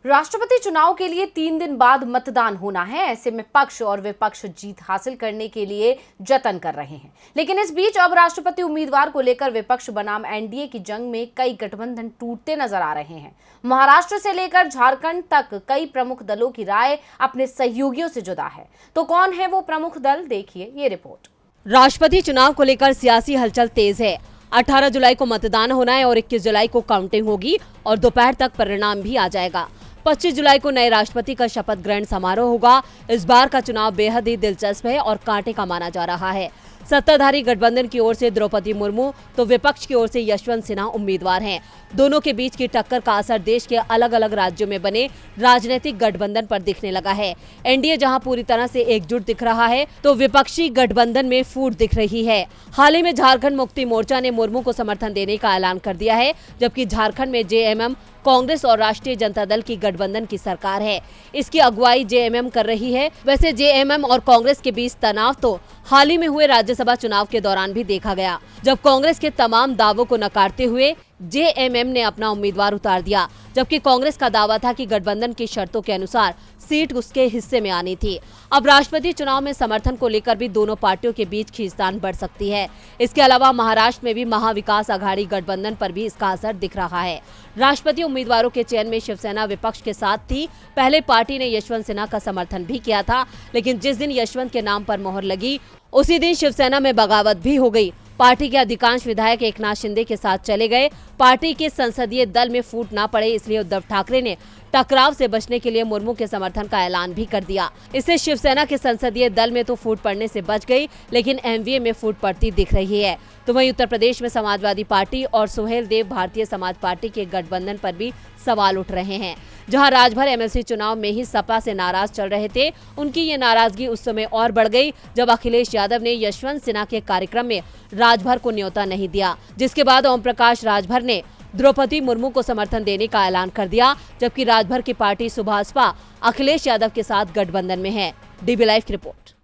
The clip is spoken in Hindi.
राष्ट्रपति चुनाव के लिए 3 दिन बाद मतदान होना है। ऐसे में पक्ष और विपक्ष जीत हासिल करने के लिए जतन कर रहे हैं। लेकिन इस बीच अब राष्ट्रपति उम्मीदवार को लेकर विपक्ष बनाम एनडीए की जंग में कई गठबंधन टूटते नजर आ रहे हैं। महाराष्ट्र से लेकर झारखंड तक कई प्रमुख दलों की राय अपने सहयोगियों से जुदा है। तो कौन है वो प्रमुख दल, देखिए ये रिपोर्ट। राष्ट्रपति चुनाव को लेकर सियासी हलचल तेज है। 18 जुलाई को मतदान होना है और 21 जुलाई को काउंटिंग होगी और दोपहर तक परिणाम भी आ जाएगा। 25 जुलाई को नए राष्ट्रपति का शपथ ग्रहण समारोह होगा। इस बार का चुनाव बेहद ही दिलचस्प है और कांटे का माना जा रहा है। सत्ताधारी गठबंधन की ओर से द्रौपदी मुर्मू तो विपक्ष की ओर से यशवंत सिन्हा उम्मीदवार हैं। दोनों के बीच की टक्कर का असर देश के अलग अलग राज्यों में बने राजनीतिक गठबंधन पर दिखने लगा है। एनडीए जहां पूरी तरह से एकजुट दिख रहा है तो विपक्षी गठबंधन में फूट दिख रही है। हाल ही में झारखंड मुक्ति मोर्चा ने मुर्मू को समर्थन देने का ऐलान कर दिया है, जबकि झारखंड में जेएमएम, कांग्रेस और राष्ट्रीय जनता दल की गठबंधन की सरकार है। इसकी अगुवाई जेएमएम कर रही है। वैसे जेएमएम और कांग्रेस के बीच तनाव तो हाल ही में हुए राज्यसभा चुनाव के दौरान भी देखा गया, जब कांग्रेस के तमाम दावों को नकारते हुए जेएमएम ने अपना उम्मीदवार उतार दिया, जबकि कांग्रेस का दावा था कि गठबंधन की शर्तों के अनुसार सीट उसके हिस्से में आनी थी। अब राष्ट्रपति चुनाव में समर्थन को लेकर भी दोनों पार्टियों के बीच खींचतान बढ़ सकती है। इसके अलावा महाराष्ट्र में भी महाविकास आघाड़ी गठबंधन पर भी इसका असर दिख रहा है। राष्ट्रपति उम्मीदवारों के चयन में शिवसेना विपक्ष के साथ थी। पहले पार्टी ने यशवंत सिन्हा का समर्थन भी किया था, लेकिन जिस दिन यशवंत के नाम पर मोहर लगी उसी दिन शिवसेना में बगावत भी हो गई। पार्टी के अधिकांश विधायक एकनाथ शिंदे के साथ चले गए। पार्टी के संसदीय दल में फूट ना पड़े, इसलिए उद्धव ठाकरे ने टकराव से बचने के लिए मुर्मू के समर्थन का ऐलान भी कर दिया। इससे शिवसेना के संसदीय दल में तो फूट पड़ने से बच गई, लेकिन एमवीए में फूट पड़ती दिख रही है। तो वहीं उत्तर प्रदेश में समाजवादी पार्टी और सुहेल देव भारतीय समाज पार्टी के गठबंधन पर भी सवाल उठ रहे हैं। जहां राजभर एमएलसी चुनाव में ही सपा से नाराज चल रहे थे, उनकी ये नाराजगी उस समय और बढ़ गई जब अखिलेश यादव ने यशवंत सिन्हा के कार्यक्रम में राजभर को न्योता नहीं दिया, जिसके बाद ओम प्रकाश राजभर ने द्रौपदी मुर्मू को समर्थन देने का ऐलान कर दिया, जबकि राजभर की पार्टी सुभाषपा अखिलेश यादव के साथ गठबंधन में है। डीबी लाइव की रिपोर्ट।